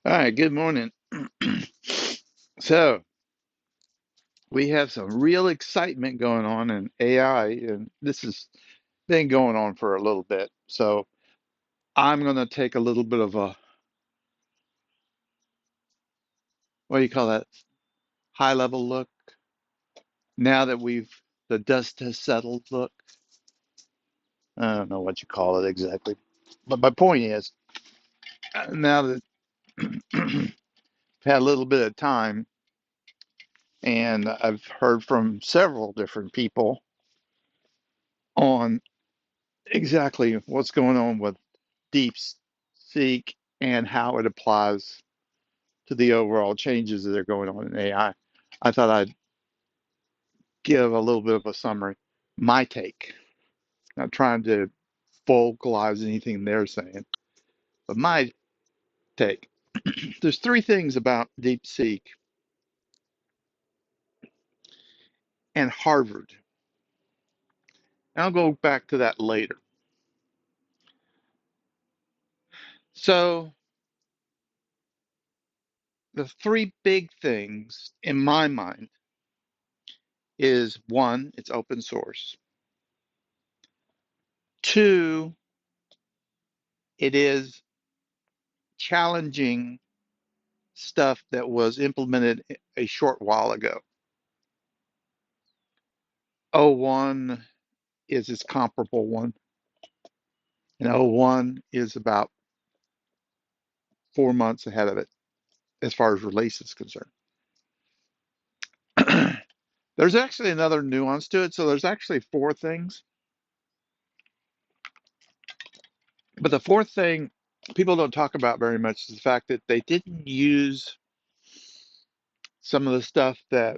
All right, good morning. So, we have some real excitement going on in AI, and this has been going on for a little bit. So, I'm going to take a little bit of a, what do you call that, high level look. Now that the dust has settled, look. I don't know what you call it exactly. But my point is, now that I've had a little bit of time and I've heard from several different people on exactly what's going on with DeepSeek and how it applies to the overall changes that are going on in AI. I thought I'd give a little bit of a summary, my take, not trying to vocalize anything they're saying, but my take. There's three things about DeepSeek and Harvard. And I'll go back to that later. So, the three big things in my mind is one, it's open source. Two, it is challenging stuff that was implemented a short while ago. O1 is its comparable one, and O1 is about 4 months ahead of it as far as release is concerned. There's actually another nuance to it. So there's actually four things. But the fourth thing people don't talk about very much is the fact that they didn't use some of the stuff that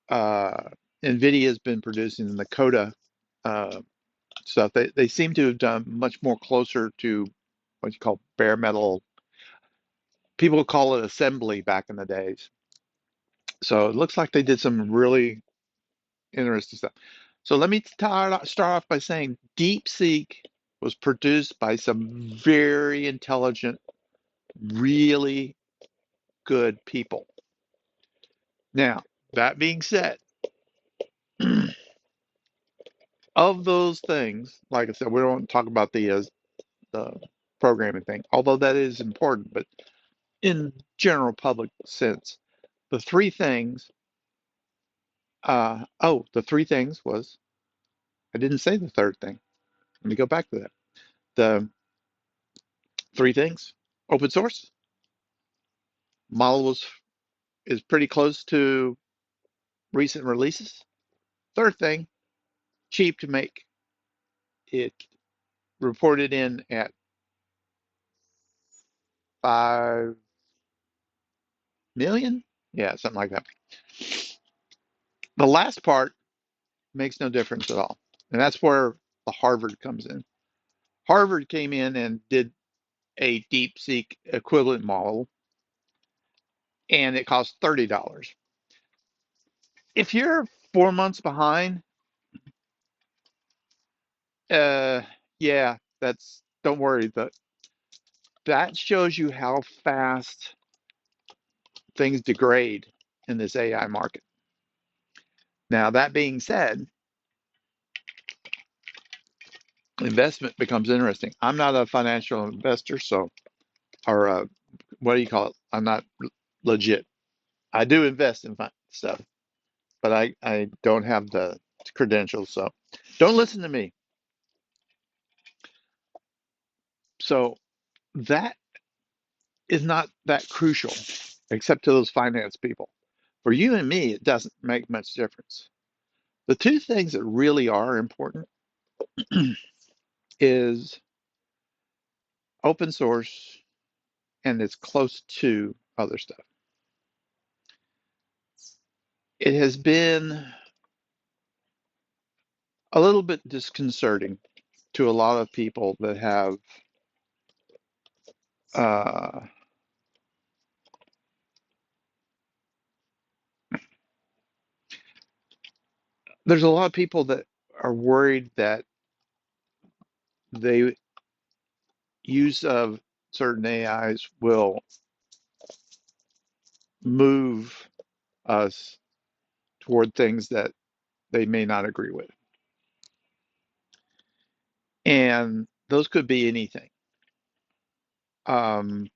uh, NVIDIA has been producing in the CODA uh, stuff. They seem to have done much more closer to what you call bare metal. People call it assembly back in the days. So it looks like they did some really interesting stuff. So let me start off by saying DeepSeek was produced by some very intelligent, really good people. Now, that being said, of those things, like I said, we don't talk about the programming thing, although that is important, but in general public sense, the three things, the three things was, I didn't say the third thing. Let me go back to that. The three things, open source, model is pretty close to recent releases. Third thing, cheap to make. It reported in at 5 million. Yeah, something like that. The last part makes no difference at all. And that's where the Harvard comes in. Harvard came in and did a DeepSeek equivalent model, and it cost $30. If you're 4 months behind, uh, yeah, don't worry. That shows you how fast things degrade in this AI market. Now, that being said, investment becomes interesting. I'm not a financial investor, so, or what do you call it? I'm not legit. I do invest in stuff, but I don't have the credentials, so don't listen to me. So that is not that crucial, except to those finance people. For you and me, it doesn't make much difference. The two things that really are important is open source and it's close to other stuff. It has been a little bit disconcerting to a lot of people that have uh, there's a lot of people that are worried that they use of certain AIs will move us toward things that they may not agree with. And those could be anything. Um,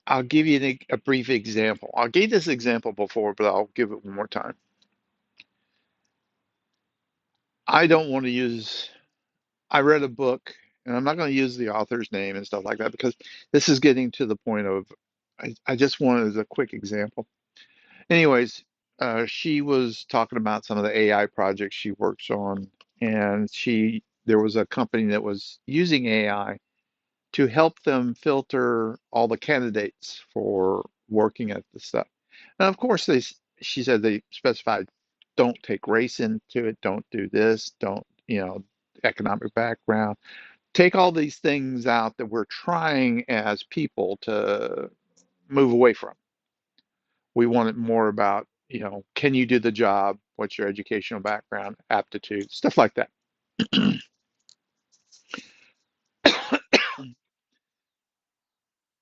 I'll give you a brief example. I gave this example before, but I'll give it one more time. I don't want to use, I read a book, and I'm not going to use the author's name and stuff like that because this is getting to the point of, I just wanted as a quick example. Anyways, she was talking about some of the AI projects she works on, and there was a company that was using AI to help them filter all the candidates for working at the stuff. And of course, she said they specified, don't take race into it, don't do this, don't, economic background. Take all these things out that we're trying as people to move away from. We want it more about, can you do the job? What's your educational background, aptitude, stuff like that.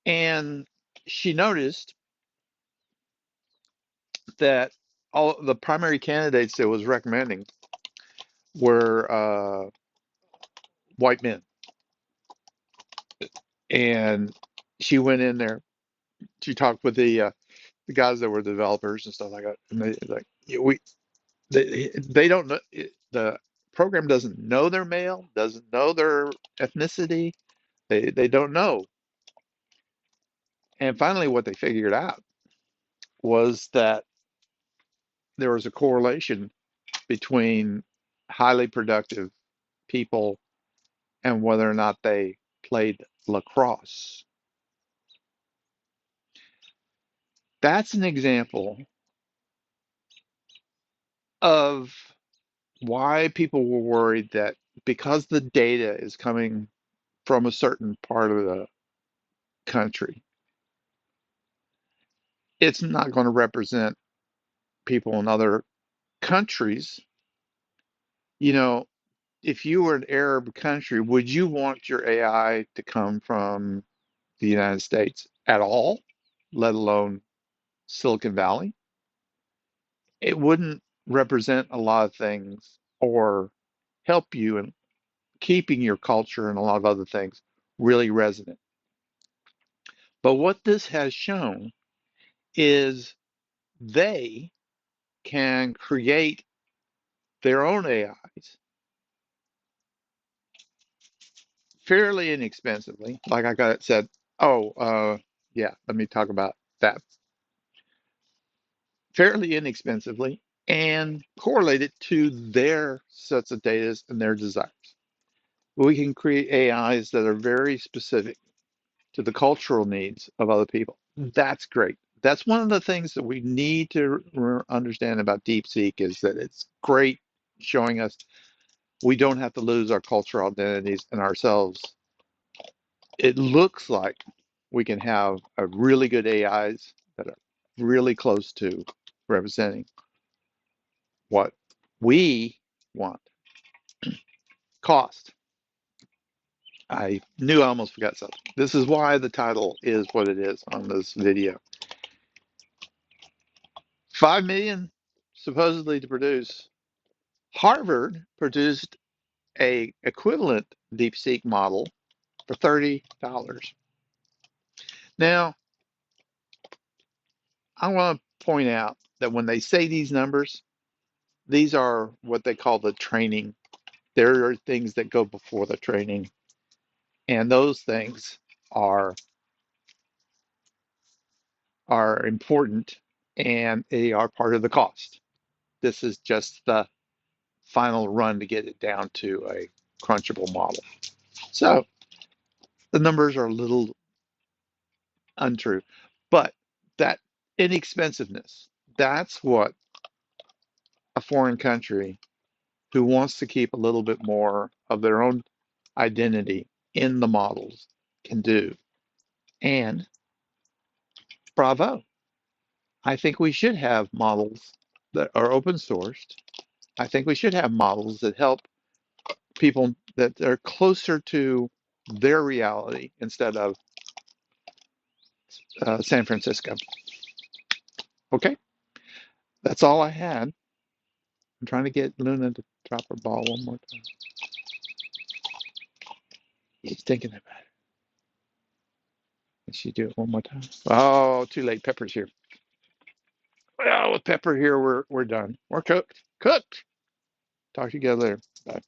And she noticed that all the primary candidates that was recommending were white men. And she went in there. She talked with the guys that were developers and stuff like that, and they like, yeah, they don't know, the program doesn't know they're male, doesn't know their ethnicity. They don't know. And finally, what they figured out was that there was a correlation between highly productive people and whether or not they played lacrosse. That's an example of why people were worried that because the data is coming from a certain part of the country, it's not going to represent people in other countries. You know, if you were an Arab country, would you want your AI to come from the United States at all, let alone Silicon Valley? It wouldn't represent a lot of things or help you in keeping your culture and a lot of other things really resonant. But what this has shown is they can create their own AIs fairly inexpensively. Like I got said, oh, yeah, let me talk about that. Fairly inexpensively and correlate it to their sets of data and their desires. We can create AIs that are very specific to the cultural needs of other people. That's great. That's one of the things that we need to understand about DeepSeek is that it's great showing us we don't have to lose our cultural identities and ourselves. It looks like we can have a really good AIs that are really close to representing what we want. Cost. I knew I almost forgot something. This is why the title is what it is on this video. 5 million supposedly to produce. Harvard produced a equivalent DeepSeek model for $30. Now, I want to point out that when they say these numbers, these are what they call the training. There are things that go before the training, and those things are are important and they are part of the cost. This is just the final run to get it down to a crunchable model. So the numbers are a little untrue, but that inexpensiveness, that's what a foreign country who wants to keep a little bit more of their own identity in the models can do. And bravo. I think we should have models that are open sourced. I think we should have models that help people that are closer to their reality instead of San Francisco. Okay, that's all I had. I'm trying to get Luna to drop her ball one more time. He's thinking about it. Can she do it one more time? Oh, too late. Pepper's here. Well, with Pepper here, we're done. We're cooked. Cooked. Talk to you guys later. Bye.